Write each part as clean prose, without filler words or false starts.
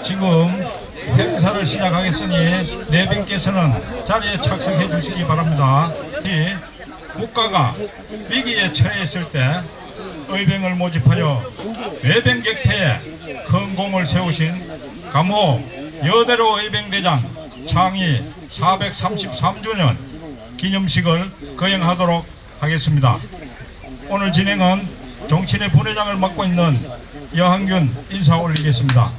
지금 행사를 시작하겠으니 내빈께서는 자리에 착석해 주시기 바랍니다. 국가가 위기에 처했을 때 의병을 모집하여 외병 격퇴에 큰 공을 세우신 감호 여대로 의병대장 창위 433주년 기념식을 거행하도록 하겠습니다. 오늘 진행은 정친회 분회장을 맡고 있는 여한균 인사 올리겠습니다.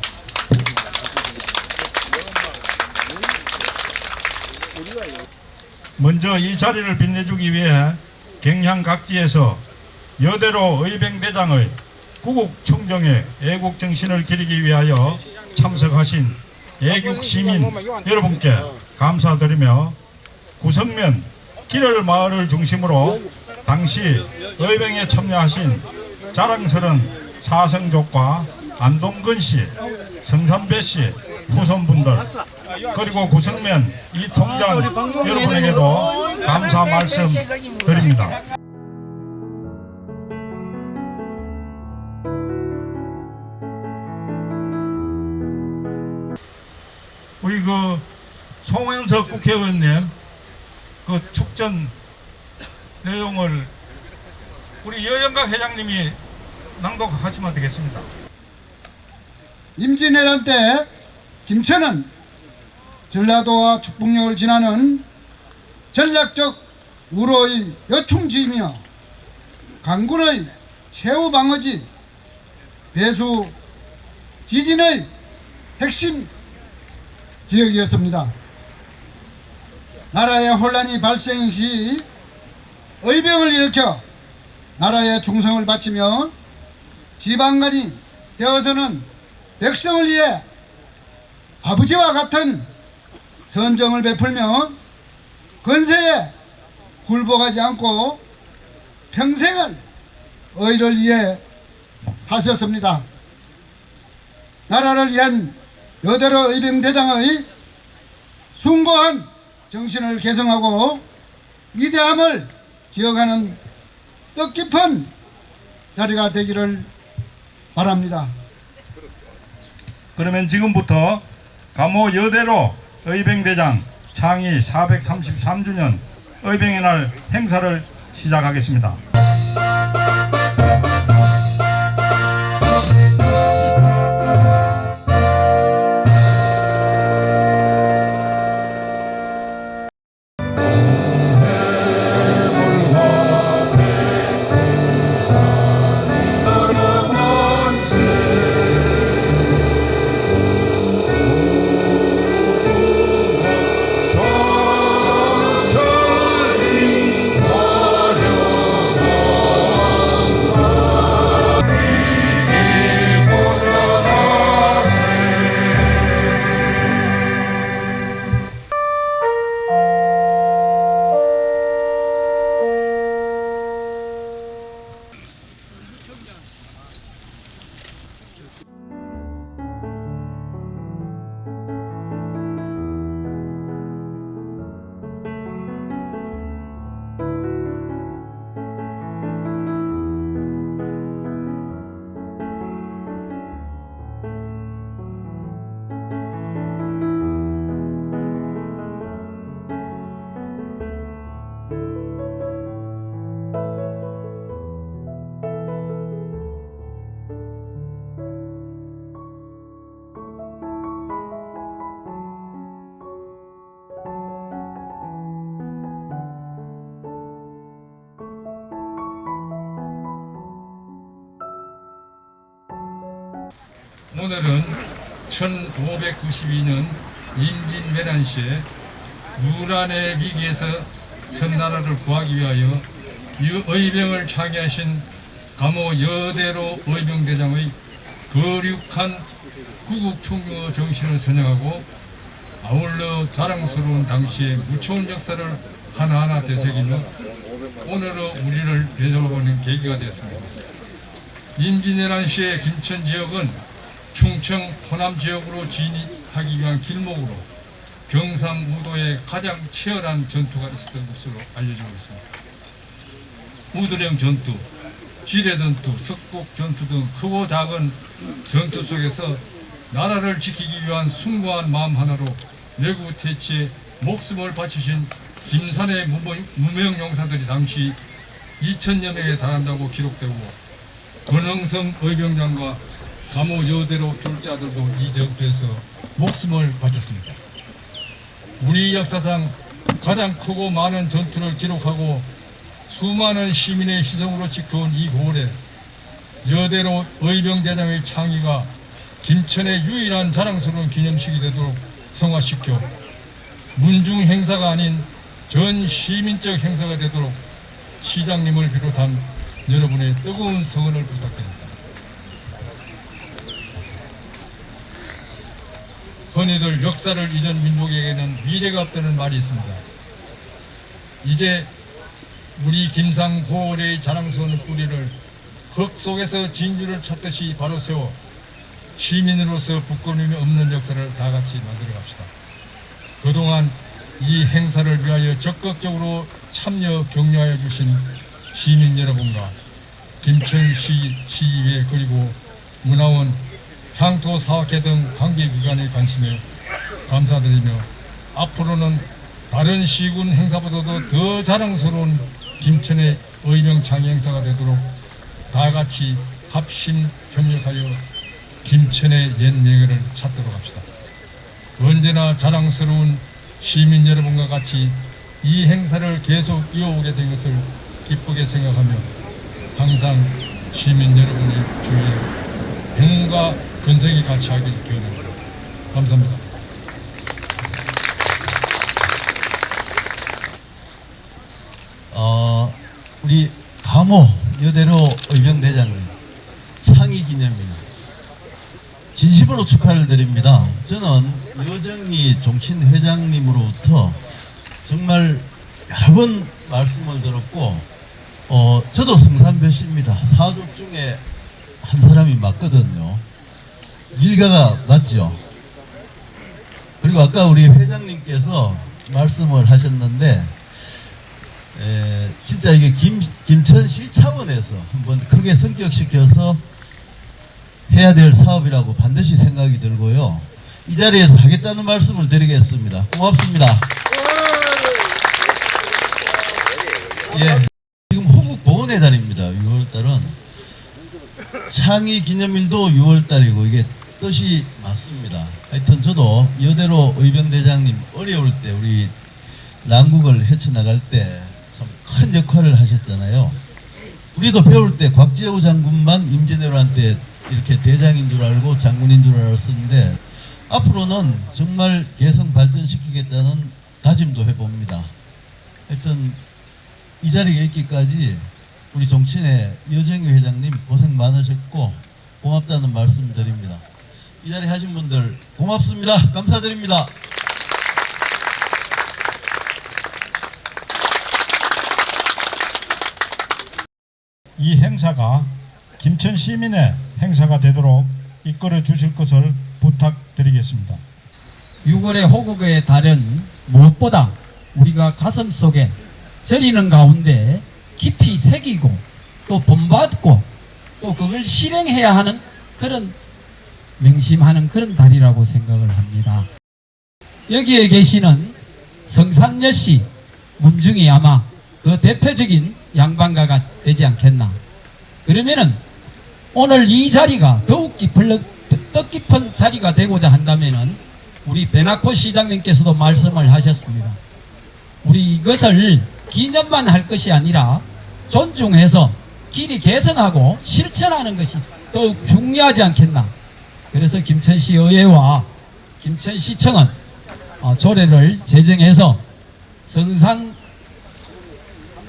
먼저 이 자리를 빛내주기 위해 경향 각지에서 여대로 의병대장의 구국충정의 애국정신을 기리기 위하여 참석하신 애국시민 여러분께 감사드리며 구성면 길을 중심으로 당시 의병에 참여하신 자랑스런 사성족과 안동근씨, 성삼배씨 후손분들 그리고 구성면 이 통장 여러분에게도 감사 말씀 드립니다. 우리 송영석 국회의원님 축전 내용을 우리 여영각 회장님이 낭독하시면 되겠습니다. 임진왜란 때 김천은 전라도와 축북역을 지나는 전략적 우로의 여충지이며 강군의 최후 방어지, 배수 지진의 핵심 지역이었습니다. 나라의 혼란이 발생 시 의병을 일으켜 나라의 충성을 바치며 지방관이 되어서는 백성을 위해 아버지와 같은 선정을 베풀며 건세에 굴복하지 않고 평생을 의를 위해 사셨습니다. 나라를 위한 여대로 의병대장의 숭고한 정신을 계승하고 위대함을 기억하는 뜻깊은 자리가 되기를 바랍니다. 그러면 지금부터 감호 여대로 의병대장 창위 433주년 의병의 날 행사를 시작하겠습니다. 오늘은 1592년 임진왜란 시에 무란의 위기에서 선나라를 구하기 위하여 의병을 창의하신 감호 여대로 의병대장의 거룩한 구국충정의 정신을 선양하고 아울러 자랑스러운 당시의 무초운 역사를 하나하나 되새기며 오늘의 우리를 되돌아보는 계기가 되었습니다. 임진왜란 시의 김천 지역은 충청 호남 지역으로 진입하기 위한 길목으로 경상우도에 가장 치열한 전투가 있었던 것으로 알려지고 있습니다. 우두령 전투, 지뢰 전투, 석곡 전투 등 크고 작은 전투 속에서 나라를 지키기 위한 숭고한 마음 하나로 내구 퇴치에 목숨을 바치신 김산의 무명 용사들이 당시 2,000여 명에 달한다고 기록되고 권흥성 의병장과 감호 여대로 졸자들도 이 전투에서 목숨을 바쳤습니다. 우리 역사상 가장 크고 많은 전투를 기록하고 수많은 시민의 희생으로 지켜온 이 고을에 여대로 의병대장의 창의가 김천의 유일한 자랑스러운 기념식이 되도록 성화시켜 문중 행사가 아닌 전 시민적 행사가 되도록 시장님을 비롯한 여러분의 뜨거운 성원을 부탁드립니다. 흔히들 역사를 잊은 민족에게는 미래가 없다는 말이 있습니다. 이제 우리 김상 고을의 자랑스러운 뿌리를 흙 속에서 진주를 찾듯이 바로 세워 시민으로서 부끄러움이 없는 역사를 다 같이 만들어 갑시다. 그동안 이 행사를 위하여 적극적으로 참여 격려하여 주신 시민 여러분과 김천시 시의회 그리고 문화원, 향토사학회 등 관계기관의 관심에 감사드리며 앞으로는 다른 시군 행사보다도 더 자랑스러운 김천의 의병 창의 행사가 되도록 다 같이 합심 협력하여 김천의 옛 명예를 찾도록 합시다. 언제나 자랑스러운 시민 여러분과 같이 이 행사를 계속 이어오게 된 것을 기쁘게 생각하며 항상 시민 여러분의 주위에 행운과 건성이 같이 하길 기원합니다. 감사합니다. 우리 감호 여대로 의병대장님 창의 기념일 진심으로 축하를 드립니다. 저는 여정희 종친회장님으로부터 정말 여러 번 말씀을 들었고 저도 성산배시입니다. 사족 중에 한 사람이 맞거든요. 일가가 맞죠. 그리고 아까 우리 회장님께서 말씀을 하셨는데 진짜 이게 김천시 차원에서 한번 크게 성격시켜서 해야 될 사업이라고 반드시 생각이 들고요. 이 자리에서 하겠다는 말씀을 드리겠습니다. 고맙습니다. 예, 지금 호국보훈의 달입니다. 6월달은 창의 기념일도 6월달이고 이게 뜻이 맞습니다. 하여튼 저도 여대로 의병대장님 어려울 때 우리 남국을 헤쳐나갈 때 참 큰 역할을 하셨잖아요. 우리도 배울 때 곽재우 장군만 임진왜란때 이렇게 대장인 줄 알고 장군인 줄 알았었는데 앞으로는 정말 개성 발전시키겠다는 다짐도 해봅니다. 하여튼 이 자리에 있기까지 우리 종친의 여정희 회장님 고생 많으셨고 고맙다는 말씀 드립니다. 이 자리 하신 분들 고맙습니다. 감사드립니다. 이 행사가 김천 시민의 행사가 되도록 이끌어 주실 것을 부탁드리겠습니다. 6월의 호국의 달은 무엇보다 우리가 가슴속에 저리는 가운데 깊이 새기고 또 본받고 또 그걸 실행해야 하는 그런 명심하는 그런 달이라고 생각을 합니다. 여기에 계시는 성산여씨 문중이 아마 그 대표적인 양반가가 되지 않겠나. 그러면은 오늘 이 자리가 더욱 뜻깊은 자리가 되고자 한다면은 우리 배나코 시장님께서도 말씀을 하셨습니다. 우리 이것을 기념만 할 것이 아니라 존중해서 길이 개선하고 실천하는 것이 더욱 중요하지 않겠나. 그래서 김천시 의회와 김천시청은 조례를 제정해서 성산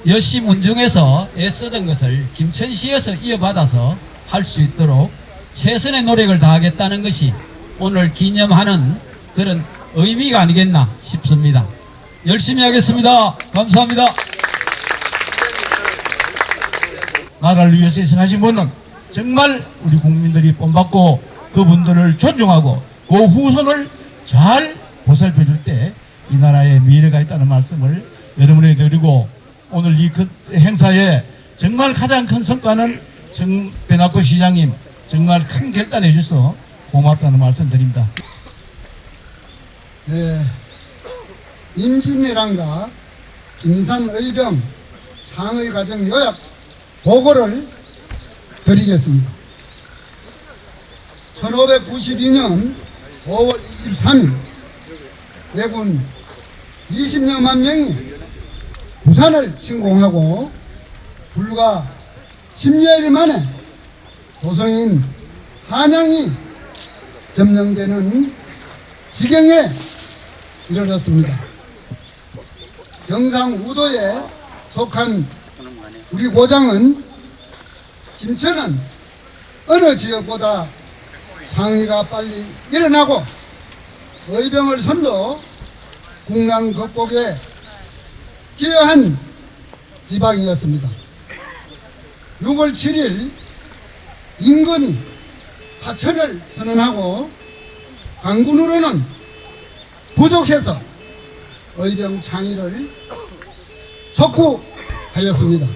여씨 문중에서 애쓰던 것을 김천시에서 이어받아서 할 수 있도록 최선의 노력을 다하겠다는 것이 오늘 기념하는 그런 의미가 아니겠나 싶습니다. 열심히 하겠습니다. 감사합니다. 나라를 위해서 희생하신 분은 정말 우리 국민들이 본받고 그분들을 존중하고 그 후손을 잘 보살펴줄 때 이 나라에 미래가 있다는 말씀을 여러분에게 드리고 오늘 이 행사에 정말 가장 큰 성과는 배나코 시장님 정말 큰 결단해 주셔서 고맙다는 말씀 드립니다. 네, 임진왜란과 김산의병 창의과정 요약 보고를 드리겠습니다. 1592년 5월 23일 왜군 20여만 명이 부산을 침공하고 불과 10여일 만에 도성인 한양이 점령되는 지경에 이르렀습니다. 경상우도에 속한 우리 고장은 김천은 어느 지역보다 상위가 빨리 일어나고 의병을 선도 국난 극복에 기여한 지방이었습니다. 6월 7일 임금이 하천을 선언하고 강군으로는 부족해서 의병 창의를 촉구하였습니다.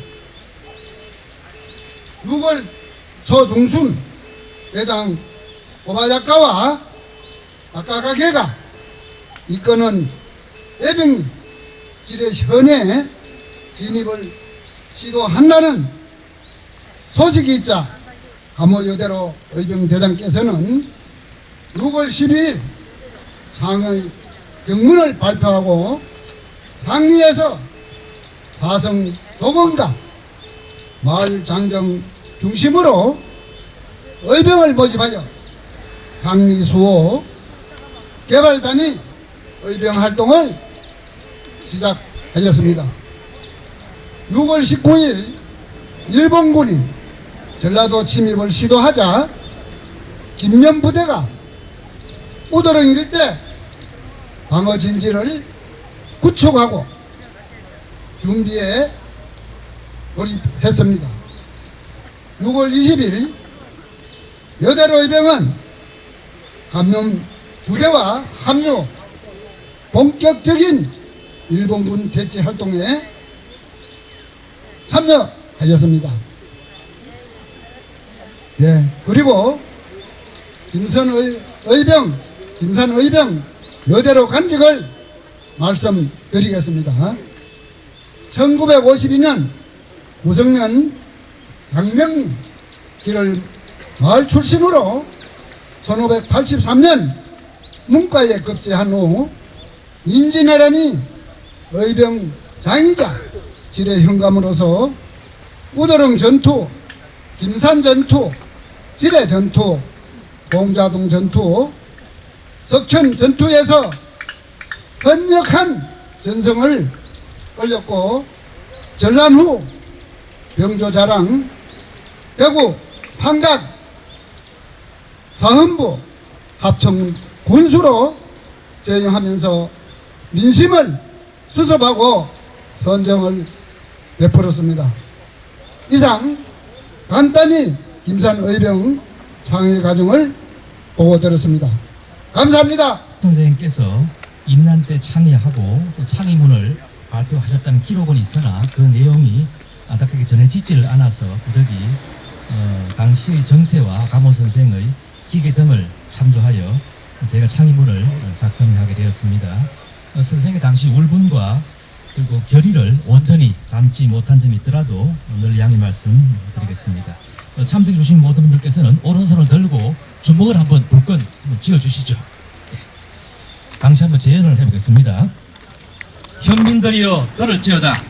6월 초중순 대장 오바작가와 아까가계가 이끄는 애병이 지뢰 현에 진입을 시도한다는 소식이 있자 감호여대로 의병대장께서는 6월 12일 창의 경문을 발표하고 강리에서 사성 도건과 마을 장정 중심으로 의병을 모집하여 강리 수호 개발단위 의병 활동을 시작하였습니다. 6월 19일 일본군이 전라도 침입을 시도하자 김면부대가 우도령 일대 방어 진지를 구축하고 준비에 돌입했습니다. 6월 20일 여대로 의병은 감염 부대와 합류 본격적인 일본군 대치 활동에 참여하였습니다. 예, 그리고 김산의병 여대로 간직을 말씀드리겠습니다. 1952년 구성면 강명리 길을 마을 출신으로 1583년 문과에 급제한 후 임진왜란이 의병장이자 지뢰 현감으로서 우도령 전투, 김산 전투, 지뢰 전투, 공자동 전투, 석천 전투에서 헌력한 전성을 올렸고 전란 후 병조자랑, 대구, 판각, 사헌부 합청 군수로 재임하면서 민심을 수습하고 선정을 베풀었습니다. 이상 간단히 김산의병 창의 과정을 보고드렸습니다. 감사합니다. 선생님께서 임난 때 창의하고 또 창의문을 발표하셨다는 기록은 있으나 그 내용이 안타깝게 전해지지를 않아서 부득이 당시의 정세와 감호 선생의 기계 등을 참조하여 제가 창의문을 작성하게 되었습니다. 선생의 당시 울분과 그리고 결의를 온전히 담지 못한 점이 있더라도 늘 양해 말씀드리겠습니다. 참석해 주신 모든 분들께서는 오른손을 들고 주먹을 한번 불끈 쥐어주시죠. 네. 당시 한번 재연을 해보겠습니다. 현민들이여 들을지어다.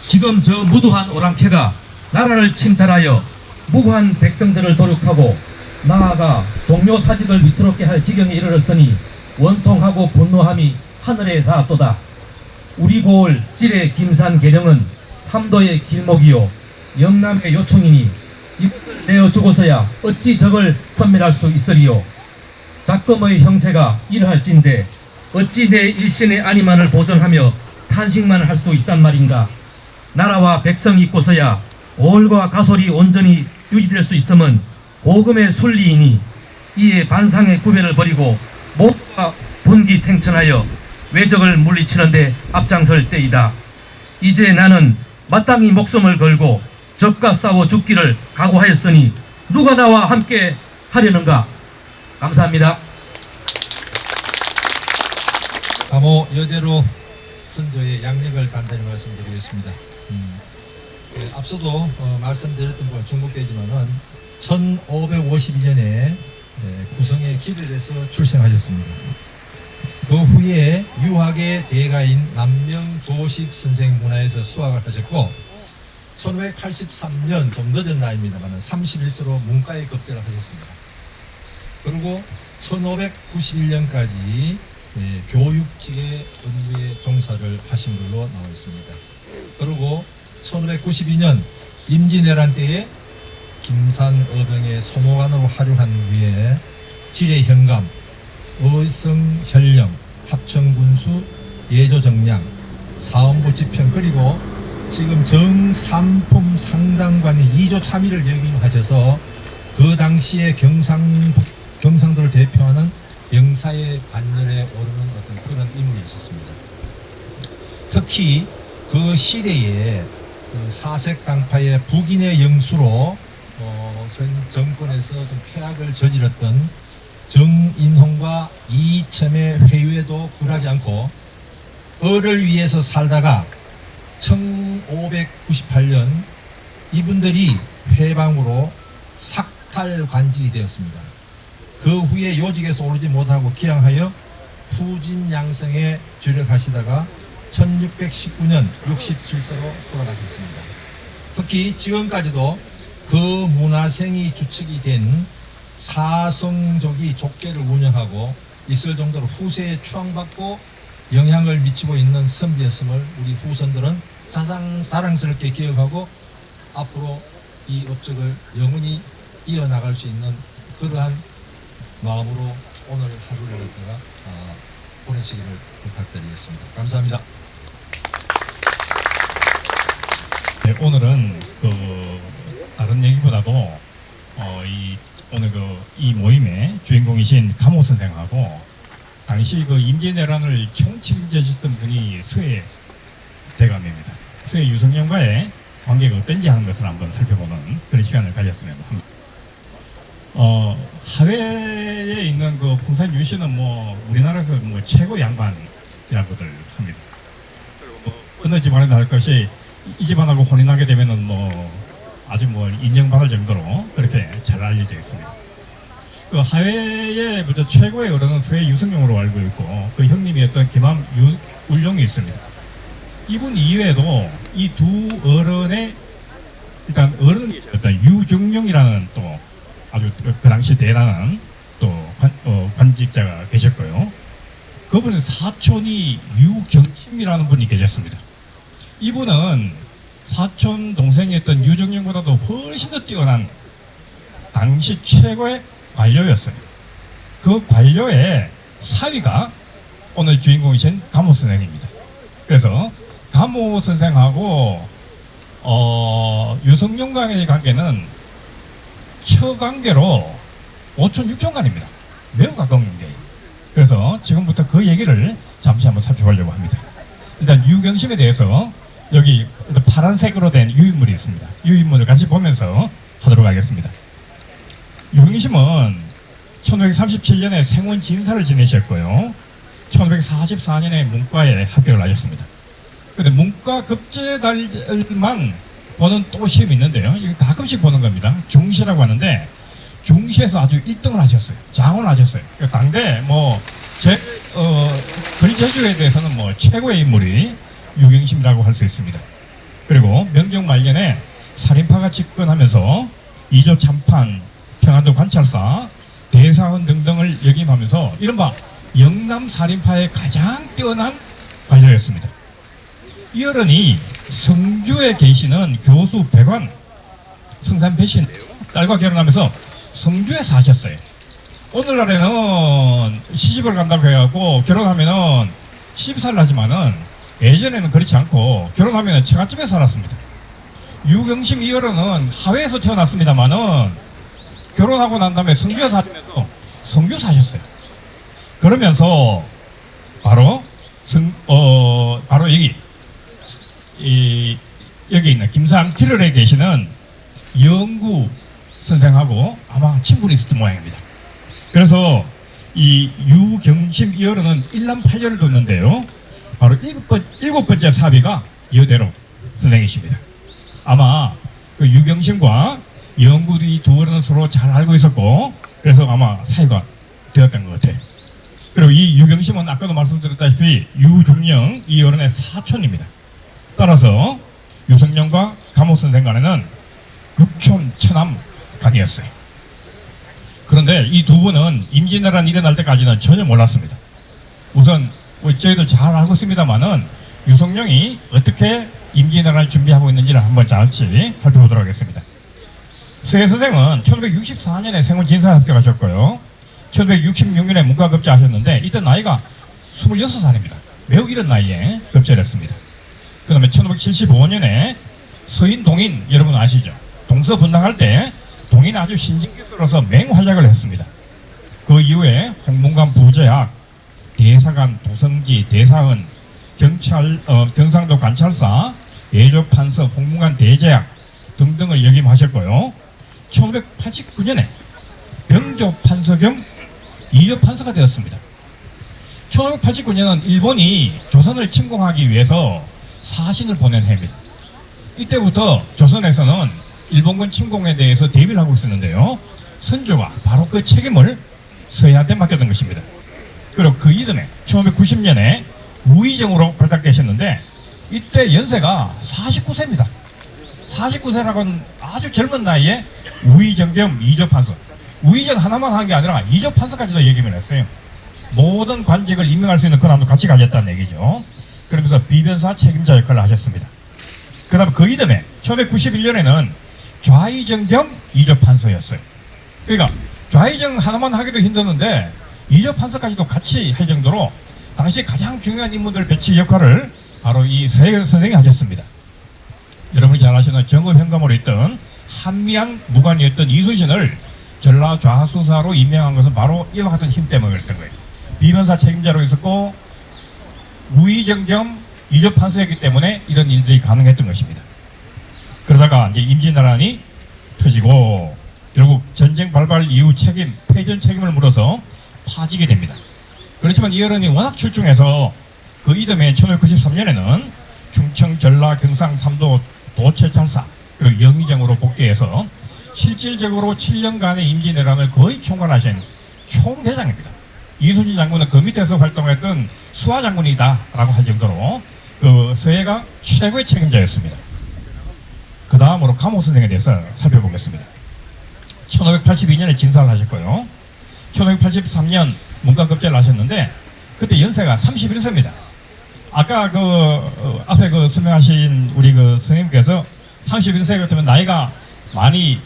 지금 저 무도한 오랑캐가 나라를 침탈하여 무고한 백성들을 도륙하고 나아가 종묘 사직을 위태롭게 할 지경에 이르렀으니 원통하고 분노함이 하늘에 닿았도다. 우리 고을 찌레 김산 계령은 삼도의 길목이요 영남의 요충이니 이것을 내어 주고서야 어찌 적을 섬멸할 수 있으리요. 작금의 형세가 이러할진대 어찌 내 일신의 안위만을 보존하며 탄식만 할 수 있단 말인가. 나라와 백성이 있고서야 오월과 가솔이 온전히 유지될 수 있음은 고금의 순리이니 이에 반상의 구별을 버리고 목과 분기탱천하여 외적을 물리치는데 앞장설 때이다. 이제 나는 마땅히 목숨을 걸고 적과 싸워 죽기를 각오하였으니 누가 나와 함께 하려는가. 감사합니다. 감호 여대로 선조의 양력을 간단히 말씀드리겠습니다. 앞서도 말씀드렸던 건 중복되지만은 1552년에 구성에 길을 해서 출생하셨습니다. 그 후에 유학의 대가인 남명조식 선생 문화에서 수학을 하셨고 1583년 좀 늦은 나이입니다만 31세로 문과에 급제를 하셨습니다. 그리고 1591년까지 교육직의 업무에 종사를 하신 걸로 나와 있습니다. 그리고 1592년 임진왜란 때에 김산어병의 소모관으로 활용한 후에 지뢰현감, 어성현령, 합천군수, 예조정량, 사원부지편 그리고 지금 정삼품 상당관의 2조 참의를 역임하셔서 그 당시에 경상도를 대표하는 영사의 반열에 오르는 어떤 그런 인물이었습니다. 특히 그 시대에 그 사색당파의 북인의 영수로 전 정권에서 좀 폐악을 저질렀던 정인홍과 이첨의 회유에도 굴하지 않고 을을 위해서 살다가 1598년 이분들이 회방으로 삭탈관직이 되었습니다. 그 후에 요직에서 오르지 못하고 기양하여 후진양성에 주력하시다가 1619년 67세로 돌아가셨습니다. 특히 지금까지도 그 문화생이 주축이 된 사성족이 족계를 운영하고 있을 정도로 후세에 추앙받고 영향을 미치고 있는 선비였음을 우리 후손들은 자랑스럽게 기억하고 앞으로 이 업적을 영원히 이어나갈 수 있는 그러한 마음으로 오늘 하루를 갖다가 보내시기를 부탁드리겠습니다. 감사합니다. 네, 오늘은 다른 얘기보다도 오늘 이 모임의 주인공이신 감호 선생하고 당시 임진왜란을 총책임지셨던 분이 서해 대감입니다. 서해 유성령과의 관계가 어떤지 하는 것을 한번 살펴보는 그런 시간을 가졌으면 합니다. 하회에 있는 풍산 유씨는 우리나라에서 최고 양반이라고들 합니다. 어느 집안에도 할 것이 이 집안하고 혼인하게 되면은 아주 인정받을 정도로 그렇게 잘 알려져 있습니다. 그 하회의 최고의 어른은 서해 유성룡으로 알고 있고 그 형님이었던 김함 울룡이 있습니다. 이분 이외에도 이 두 어른의 일단 어른이 계셨던 유정룡이라는 또 아주 그 당시 대단한 또 관직자가 계셨고요. 그분의 사촌이 유경심이라는 분이 계셨습니다. 이분은 사촌 동생이었던 유정룡보다도 훨씬 더 뛰어난 당시 최고의 관료였어요. 그 관료의 사위가 오늘 주인공이신 감호 선생입니다. 그래서 감호 선생하고 유성룡과의 관계는 처관계로 5천 6천간입니다. 매우 가까운 관계예요. 그래서 지금부터 그 얘기를 잠시 한번 살펴보려고 합니다. 일단 유경심에 대해서 여기 파란색으로 된 유인물이 있습니다. 유인물을 같이 보면서 하도록 하겠습니다. 유경심은 1537년에 생원 진사를 지내셨고요. 1544년에 문과에 합격을 하셨습니다. 근데 문과 급제달만 보는 또 시험이 있는데요. 이거 가끔씩 보는 겁니다. 중시라고 하는데 중시에서 아주 1등을 하셨어요. 장원을 하셨어요. 당대 거리제주에 대해서는 최고의 인물이 유경심이라고 할 수 있습니다. 그리고 명종 말년에 살인파가 집권하면서 이조 참판, 평안도 관찰사, 대사원 등등을 역임하면서 이른바 영남 살인파의 가장 뛰어난 관료였습니다. 이 어른이 성주에 계시는 교수 백관 성산 배신 딸과 결혼하면서 성주에 사셨어요. 오늘날에는 시집을 간다고 해갖고 결혼하면은 시집살을 하지만은 예전에는 그렇지 않고 결혼하면은 처갓집에 살았습니다. 유경심 이 어른은 하회에서 태어났습니다만은 결혼하고 난 다음에 성주에 사시면서 성주 사셨어요. 그러면서 바로 여기 있는 김산 길을에 계시는 영구 선생하고 아마 친분이 있었던 모양입니다. 그래서 이 유경심 이어로는 1남 8녀를 뒀는데요. 바로 일곱 번째 사비가 이대로 선생이십니다. 아마 그 유경심과 영구리 두 어른은 서로 잘 알고 있었고, 그래서 아마 사이가 되었던 것 같아요. 그리고 이 유경심은 아까도 말씀드렸다시피 유중령 이 어른의 사촌입니다. 따라서 유성령과 감옥 선생 간에는 육촌 처남 간이었어요. 그런데 이 두 분은 임진왜란이 일어날 때까지는 전혀 몰랐습니다. 우선 저희도 잘 알고 있습니다만은 유성령이 어떻게 임진왜란을 준비하고 있는지를 한번 같이 살펴보도록 하겠습니다. 서해 선생은 1564년에 생원 진사 합격하셨고요. 1566년에 문과급제하셨는데 이때 나이가 26살입니다. 매우 이른 나이에 급제를 했습니다. 그 다음에 1575년에 서인 동인 여러분 아시죠? 동서 분당할 때 동인은 아주 신진교수로서 맹활약을 했습니다. 그 이후에 홍문관 부제학, 대사관 도성지, 대사은, 경상도 관찰사, 예조판서, 홍문관 대제학 등등을 역임하셨고요. 1589년에 병조판서 겸 이조판서가 되었습니다. 1589년은 일본이 조선을 침공하기 위해서 사신을 보낸 해입니다. 이때부터 조선에서는 일본군 침공에 대해서 대비를 하고 있었는데요. 선조가 바로 그 책임을 서해한테 맡겼던 것입니다. 그리고 그 이듬해 1590년에 우의정으로 발탁되셨는데 이때 연세가 49세입니다. 49세라고는 아주 젊은 나이에 우의정 겸 이조판서, 우의정 하나만 한 게 아니라 이조판서까지도 역임을 했어요. 모든 관직을 임명할 수 있는 권한도 같이 가졌다는 얘기죠. 그러면서 비변사 책임자 역할을 하셨습니다. 그 다음에 그 이듬해 1591년에는 좌의정 겸 이조판서였어요. 그러니까 좌의정 하나만 하기도 힘드는데 이조판서까지도 같이 할 정도로 당시 가장 중요한 인물들 배치 역할을 바로 이 서해 선생이 하셨습니다. 여러분이 잘 아시는 정읍현감으로 있던 한미양 무관이었던 이순신을 전라 좌수사로 임명한 것은 바로 이와 같은 힘 때문이었던 거예요. 비변사 책임자로 있었고 우의정 겸 이조판서였기 때문에 이런 일들이 가능했던 것입니다. 그러다가 이제 임진왜란이 터지고 결국 전쟁 발발 이후 책임, 패전 책임을 물어서 파지게 됩니다. 그렇지만 이 어른이 워낙 출중해서 그 이듬해 1593년에는 충청, 전라, 경상, 삼도 도채찰사 그리고 영의정으로 복귀해서 실질적으로 7년간의 임진왜란을 거의 총괄하신 총대장입니다. 이순신 장군은 그 밑에서 활동했던 수하장군이다라고 할 정도로 그 서해가 최고의 책임자였습니다. 그 다음으로 감옥 선생에 대해서 살펴보겠습니다. 1582년에 진사를 하셨고요. 1583년 문과급제를 하셨는데 그때 연세가 31세입니다. 아까 그 앞에 그 설명하신 우리 그 선생님께서 31세 같으면 나이가 많이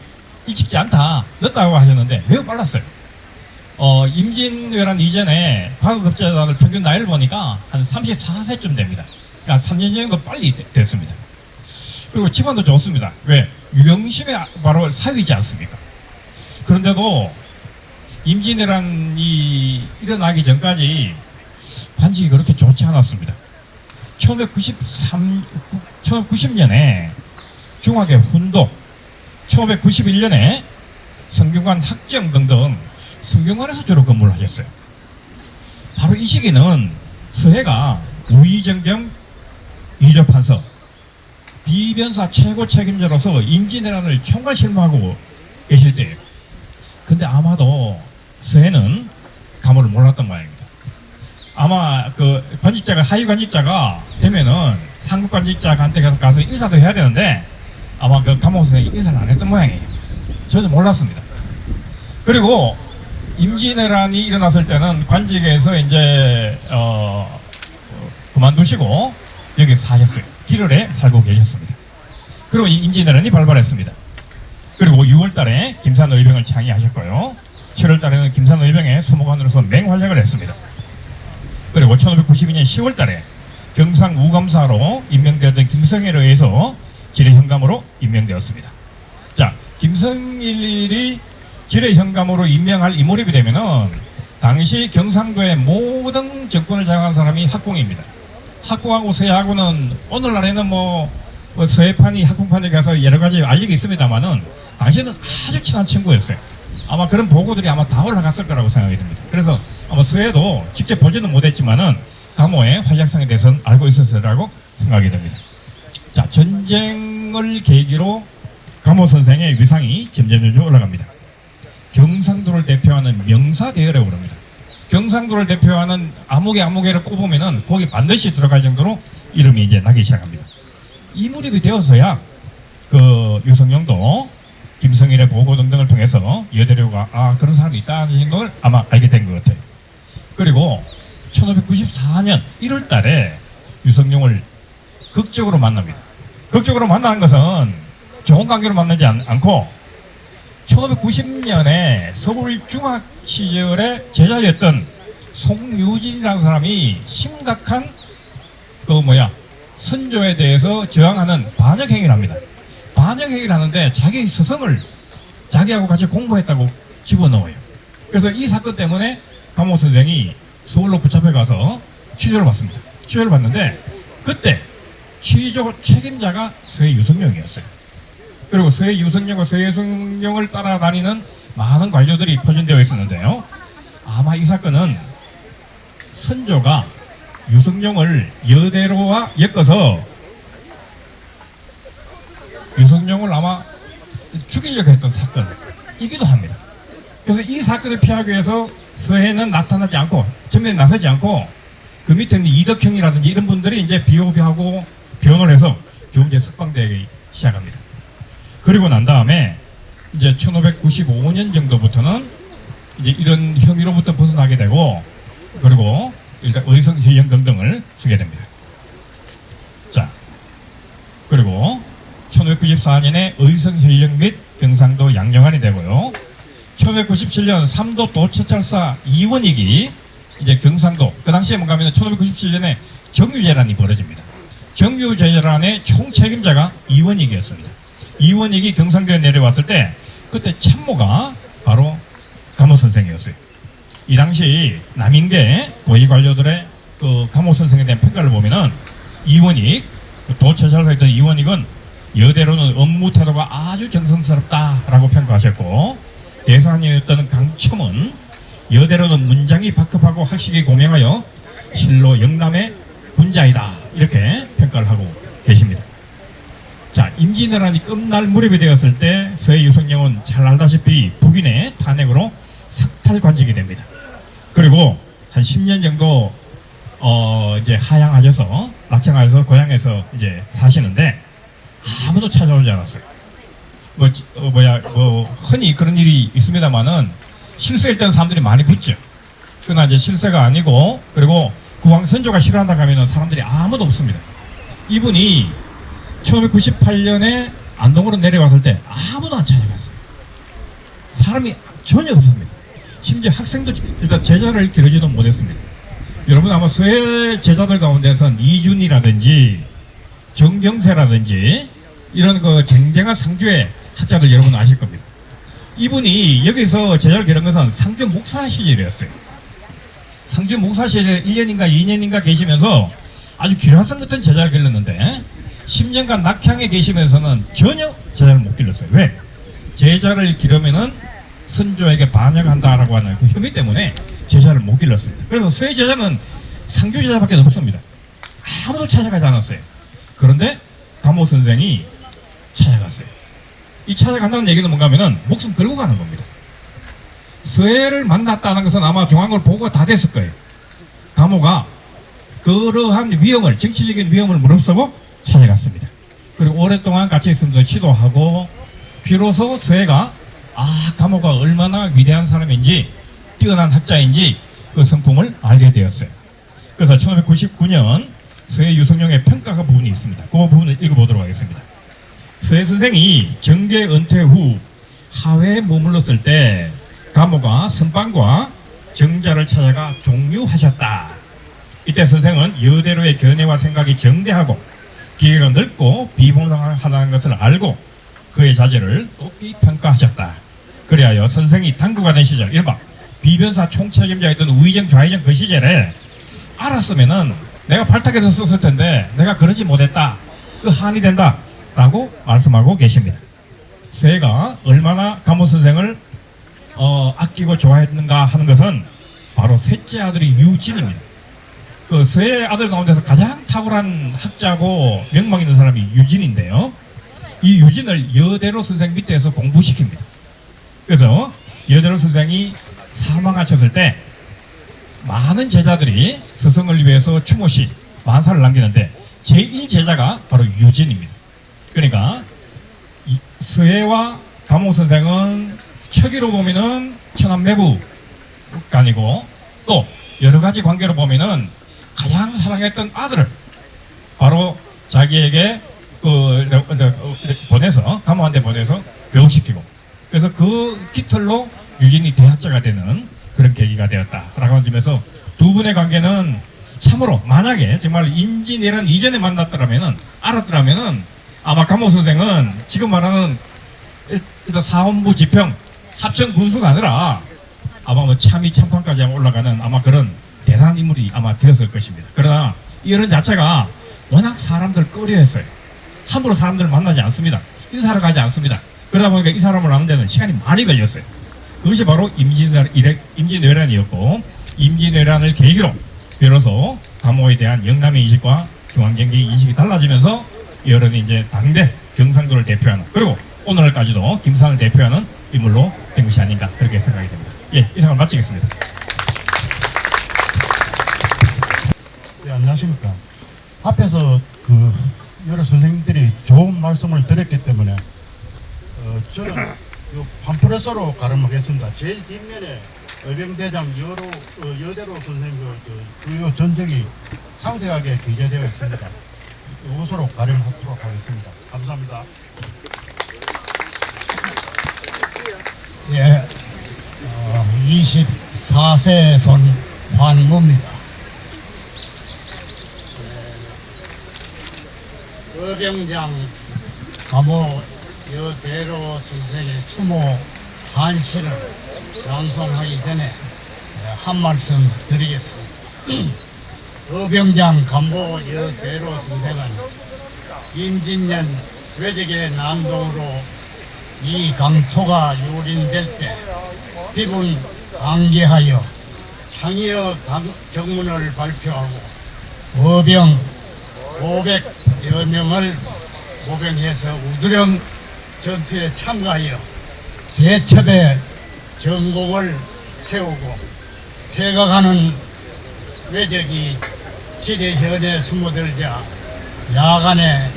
일찍지 않다, 늦다고 하셨는데 매우 빨랐어요. 임진왜란 이전에 과거급제자들 평균 나이를 보니까 한 34세쯤 됩니다. 그러니까 3년 정도 빨리 됐습니다. 그리고 집안도 좋습니다. 왜? 유경심의 바로 사위이지 않습니까? 그런데도 임진왜란이 일어나기 전까지 관직이 그렇게 좋지 않았습니다. 1590년에 중학의 훈독, 1591년에 성균관 학정 등등 성균관에서 주로 근무를 하셨어요. 바로 이 시기는 서해가 우의정 겸 이조판서, 비변사 최고 책임자로서 임진왜란을 총괄 실무하고 계실 때예요. 근데 아마도 서해는 감호를 몰랐던 모양입니다. 아마 그 관직자가, 하위 관직자가 되면은 상급 관직자한테 가서 인사도 해야 되는데 아마 그 감옥 선생이 인사를 안 했던 모양이에요. 저는 몰랐습니다. 그리고 임진왜란이 일어났을 때는 관직에서 이제 그만두시고 여기 사셨어요. 길을에 살고 계셨습니다. 그리고 이 임진왜란이 발발했습니다. 그리고 6월달에 김산의병을 창의하셨고요. 7월달에는 김산의병의 소모관으로서 맹활약을 했습니다. 그리고 1592년 10월달에 경상 우감사로 임명되었던 김성일에 의해서 지뢰현감으로 임명되었습니다. 자, 김성일이 지뢰현감으로 임명할 이 무렵이 되면은 당시 경상도의 모든 정권을 장악한 사람이 학공입니다. 학공하고 서해하고는 오늘날에는 뭐 서해판이 학공판에 가서 여러 가지 알력이 있습니다만은 당시에는 아주 친한 친구였어요. 아마 그런 보고들이 아마 다 올라갔을 거라고 생각이 듭니다. 그래서 아마 서해도 직접 보지는 못했지만은 감호의 활약상에 대해서는 알고 있었으라고 생각이 됩니다. 자, 전쟁을 계기로 감호 선생의 위상이 점점 올라갑니다. 경상도를 대표하는 명사대열이라고 합니다. 경상도를 대표하는 아무개를 꼽으면은 거기 반드시 들어갈 정도로 이름이 이제 나기 시작합니다. 이 무렵이 되어서야 그 유성룡도 김성일의 보고 등등을 통해서 여대료가 그런 사람이 있다는 걸 아마 알게 된 것 같아요. 그리고 1594년 1월 달에 유성룡을 극적으로 만납니다. 극적으로 만나는 것은 좋은 관계로 만나지 않고 1590년에 서울중학 시절에 제자였던 송유진이라는 사람이 심각한 선조에 대해서 저항하는 반역행위를 합니다. 반역행위를 하는데 자기 스승을 자기하고 같이 공부했다고 집어넣어요. 그래서 이 사건 때문에 감호 선생이 서울로 붙잡혀 가서 취조를 받습니다. 취조를 받는데 그때 취조 책임자가 서해 유성룡이었어요. 그리고 서해 유성룡과 서해 유성룡을 따라다니는 많은 관료들이 포진되어 있었는데요. 아마 이 사건은 선조가 유성룡을 여대로와 엮어서 유성룡을 아마 죽이려고 했던 사건이기도 합니다. 그래서 이 사건을 피하기 위해서 서해는 나타나지 않고 전면에 나서지 않고 그 밑에 있는 이덕형이라든지 이런 분들이 이제 비호비하고 변호를 해서 경제 석방되기 시작합니다. 그리고 난 다음에 이제 1595년 정도부터는 이제 이런 혐의로부터 벗어나게 되고 그리고 일단 의성 현령 등등을 하게 됩니다. 자, 그리고 1594년에 의성 현령 및 경상도 양령안이 되고요. 1597년 삼도 도처찰사 이원익이 이제 경상도 그 당시에 뭔가 하면 1597년에 정유재란이 벌어집니다. 정유재란의 총책임자가 이원익이었습니다. 이원익이 경상도에 내려왔을 때 그때 참모가 바로 감호 선생이었어요. 이 당시 남인계 고위 관료들의 그 감호 선생에 대한 평가를 보면은 이원익 도처찰사 했던 이원익은 여대로는 업무 태도가 아주 정성스럽다라고 평가하셨고 대상이었던 강첨은 여대로는 문장이 박급하고 학식이 고명하여 실로 영남의 군자이다 이렇게 평가를 하고 계십니다. 자, 임진왜란이 끝날 무렵이 되었을 때 서해 유성룡은 잘 알다시피 북인의 탄핵으로 삭탈관직이 됩니다. 그리고 한 10년 정도 이제 하향하셔서 낙장하셔서 고향에서 이제 사시는데 아무도 찾아오지 않았어요. 흔히 그런 일이 있습니다만은 실세일 사람들이 많이 붙죠. 그러나 이제 실세가 아니고 그리고 국왕 선조가 싫어한다 하면은 사람들이 아무도 없습니다. 이분이 1598년에 안동으로 내려왔을 때 아무도 안 찾아갔어요. 사람이 전혀 없었습니다. 심지어 학생도 일단 제자를 기르지도 못했습니다. 여러분 아마 서해 제자들 가운데선 이준이라든지 정경세라든지 이런 그 쟁쟁한 상주의 학자들 여러분 아실 겁니다. 이분이 여기서 제자를 기른 것은 상주 목사 시절이었어요. 상주 목사 시절에 1년인가 2년인가 계시면서 아주 기라성 같은 제자를 길렀는데 10년간 낙향에 계시면서는 전혀 제자를 못 길렀어요. 왜? 제자를 기르면은 선조에게 반역한다라고 하는 그 혐의 때문에 제자를 못 길렀습니다. 그래서 서해 제자는 상주 제자밖에 없습니다. 아무도 찾아가지 않았어요. 그런데 감호 선생이 찾아갔어요. 이 찾아간다는 얘기는 뭔가 하면은 목숨 걸고 가는 겁니다. 서해를 만났다는 것은 아마 중앙을 보고가 다 됐을 거예요. 감호가 그러한 위험을, 정치적인 위험을 무릅쓰고 찾아갔습니다. 그리고 오랫동안 같이 있으면서 시도하고 비로소 서해가 감호가 얼마나 위대한 사람인지 뛰어난 학자인지 그 성품을 알게 되었어요. 그래서 1599년 서해 유성룡의 평가가 부분이 있습니다. 그 부분을 읽어보도록 하겠습니다. 서해 선생이 정계 은퇴 후 하회에 머물렀을 때 감호가 선방과 정자를 찾아가 종유하셨다. 이때 선생은 여대로의 견해와 생각이 정대하고 기회가 넓고 비봉상하다는 것을 알고 그의 자질을 높이 평가하셨다. 그리하여 선생이 당구가 된 시절, 이른바 비변사 총책임자였던 우의정 좌의정 그 시절에 알았으면은 내가 발탁해서 썼을 텐데 내가 그러지 못했다. 그 한이 된다. 라고 말씀하고 계십니다. 서해가 얼마나 감호 선생을 아끼고 좋아했는가 하는 것은 바로 셋째 아들이 유진입니다. 그 세 아들 가운데서 가장 탁월한 학자고 명망 있는 사람이 유진인데요. 이 유진을 여대로 선생 밑에서 공부시킵니다. 그래서 여대로 선생이 사망하셨을 때 많은 제자들이 스승을 위해서 추모시 만사를 남기는데 제1제자가 바로 유진입니다. 그러니까 서예와 감옥 선생은 처기로 보면은 천안매부간이고 또 여러 가지 관계로 보면은 가장 사랑했던 아들을 바로 자기에게 보내서 감옥한테 보내서 교육시키고 그래서 그 깃털로 유진이 대학자가 되는 그런 계기가 되었다라고 하는 점에서 두 분의 관계는 참으로 만약에 정말 인지내란 이전에 만났더라면은 알았더라면은 아마 감옥 선생은 지금 말하는 일단 사원부 지평 합천 군수가 아니라 아마 뭐 참의 참판까지 올라가는 아마 그런 대단한 인물이 아마 되었을 것입니다. 그러나 이런 자체가 워낙 사람들 꺼려했어요. 함부로 사람들을 만나지 않습니다. 인사를 가지 않습니다. 그러다 보니까 이 사람을 아는 데는 시간이 많이 걸렸어요. 그것이 바로 임진왜란이었고 임진왜란을 계기로 비로소 감옥에 대한 영남의 인식과 중앙정계의 인식이 달라지면서 여론이 이제 당대 경상도를 대표하는 그리고 오늘까지도 김산을 대표하는 인물로 된 것이 아닌가 그렇게 생각이 됩니다. 예, 이상을 마치겠습니다. 네, 안녕하십니까. 앞에서 여러 선생님들이 좋은 말씀을 드렸기 때문에 저는 요 판프레스로 가름하겠습니다. 제일 뒷면에 의병대장 여대로 선생님 주요 전적이 상세하게 기재되어 있습니다. 이것으로 가름하도록 하겠습니다. 감사합니다. 예, 24세 손환무입니다. 의병장 감옥 여대로 선생의 추모 한시를 낭송하기 전에 한 말씀 드리겠습니다. 의병장 감옥 여대로 선생은 임진년 외적의 난동으로 이 강토가 유린될 때 비군 강개하여 창의어 경문을 발표하고 의병 500여 명을 모병해서 우두령 전투에 참가하여 대첩의 전공을 세우고 퇴각하는 외적이 지뢰현에 숨어들자 야간에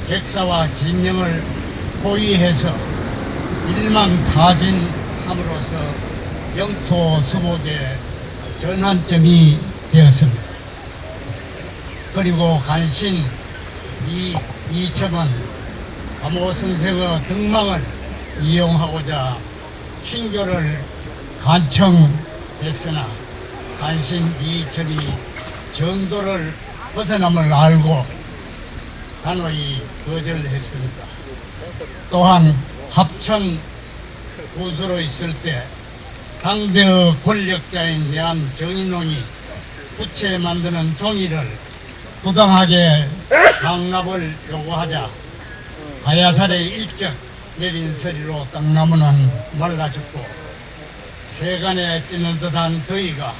객사와 진영을 포위해서 일망타진함으로써 영토 수복의 전환점이 되었습니다. 그리고 간신 이첨은 감옥 선생의 등망을 이용하고자 친교를 간청했으나 간신 이첨이 정도를 벗어남을 알고 단호히 거절했습니다. 또한 합천 군수로 있을 때 당대의 권력자인 내한 정인홍이 부채 만드는 종이를 부당하게 상납을 요구하자 가야살의 일적 내린 서리로 땅나무는 말라 죽고 세간에 찌는 듯한 더위가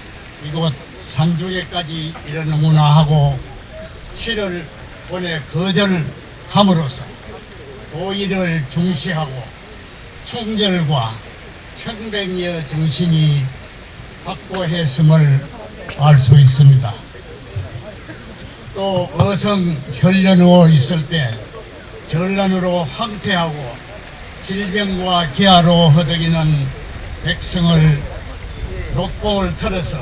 이곳 산중에까지 이르는구나 하고 시를 보내 거절함으로써 도의를 중시하고 충절과 청백리의 정신이 확고했음을 알 수 있습니다. 또 어성 혈련으로 있을 때 전란으로 황폐하고 질병과 기아로 허덕이는 백성을 녹봉을 틀어서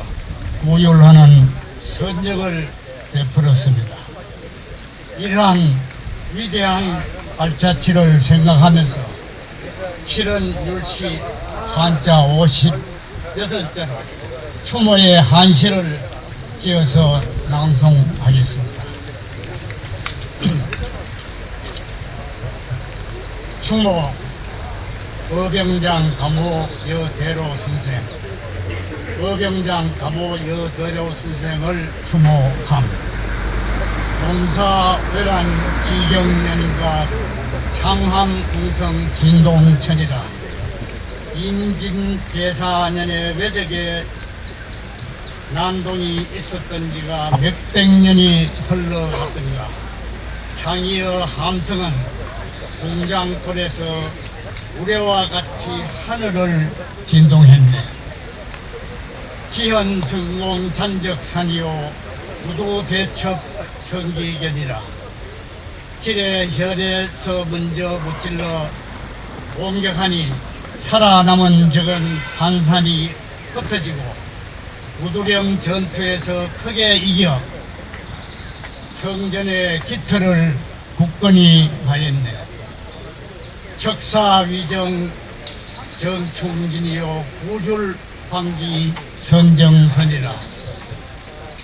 고율하는 선정을 베풀었습니다. 이러한 위대한 발자취를 생각하면서 7월 율시 한자 56자로 추모의 한시를 지어서 낭송하겠습니다. 추모 의병장 감호 여대로 선생 의병장 감호 여대로 선생을 추모함. 용사외란 기경년과 창함 궁성 진동천이라 임진대사년의 외적에 난동이 있었던 지가 몇백 년이 흘러갔던가. 창의의 함성은 공장골에서 우레와 같이 하늘을 진동했네. 지현 성공 잔적산이요 무도대첩 성기견이라. 질의 혈에서 먼저 무찔러 공격하니 살아남은 적은 산산이 흩어지고 무두령 전투에서 크게 이겨 성전의 깃털을 굳건히 하였네. 척사위정 정충진이요 구줄방기 선정선이라.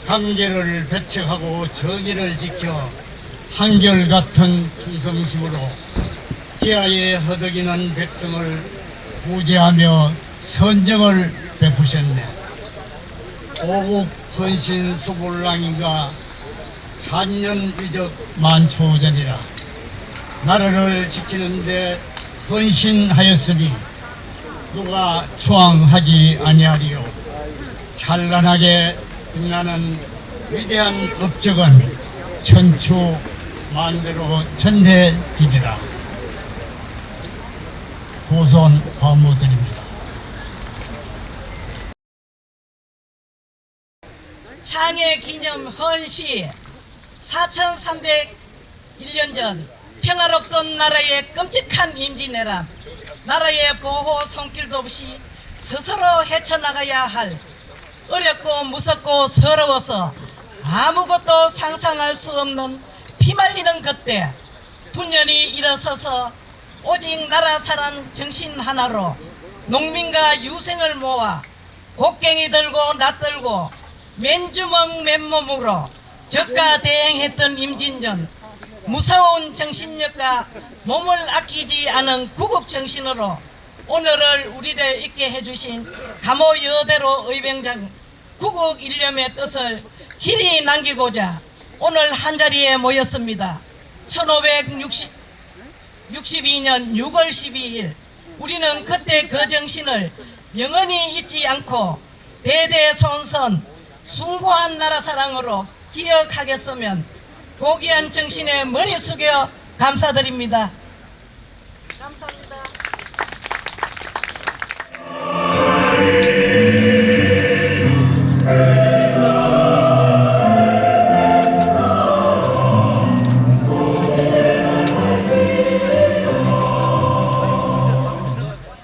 강제를 배척하고 정의를 지켜 한결같은 충성심으로 기아에 허덕이는 백성을 구제하며 선정을 베푸셨네. 오국 헌신 수불랑인가 산년 위적 만초전이라. 나라를 지키는데 헌신하였으니 누가 추앙하지 아니하리요. 찬란하게 빛나는 위대한 업적은 천추 만대로 전해지리라. 고손 과무드립니다. 창해 기념 헌시 4301년 전 평화롭던 나라의 끔찍한 임진왜란, 나라의 보호 손길도 없이 스스로 헤쳐나가야 할 어렵고 무섭고 서러워서 아무것도 상상할 수 없는 피말리는 그때 분연히 일어서서 오직 나라 사랑 정신 하나로 농민과 유생을 모아 곡괭이 들고 낫들고 맨주먹 맨몸으로 적과 대행했던 임진전, 무서운 정신력과 몸을 아끼지 않은 구국정신으로 오늘을 우리를 있게 해주신 감호 여대로 의병장 구국 일념의 뜻을 길이 남기고자 오늘 한자리에 모였습니다. 1562년 6월 12일 우리는 그때 그 정신을 영원히 잊지 않고 대대손손 숭고한 나라 사랑으로 기억하겠으면 고귀한 정신에 머리 숙여 감사드립니다. 감사합니다.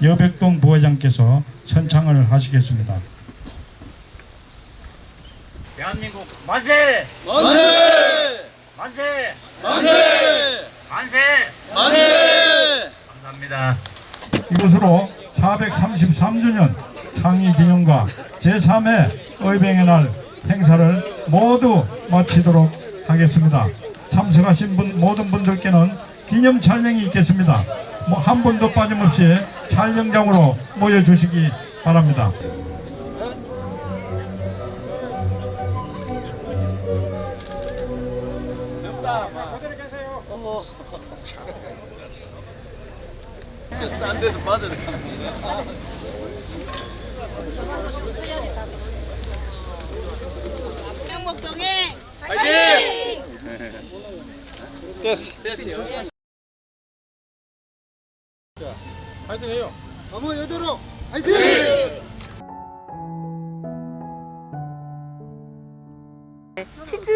여백동 부회장께서 선창을 하시겠습니다. 대한민국 만세! 만세! 만세! 만세! 만세! 만세! 감사합니다. 이것으로 433주년 창의기념과 제3회 의병의 날 행사를 모두 마치도록 하겠습니다. 참석하신 모든 분들께는 기념 촬영이 있겠습니다. 한 분도 빠짐없이 촬영장으로 모여주시기 바랍니다. 안 돼서 빠져야 행복동에 파이팅! 됐어요. 파이팅 해요. 감호 여대로 파이팅! 치즈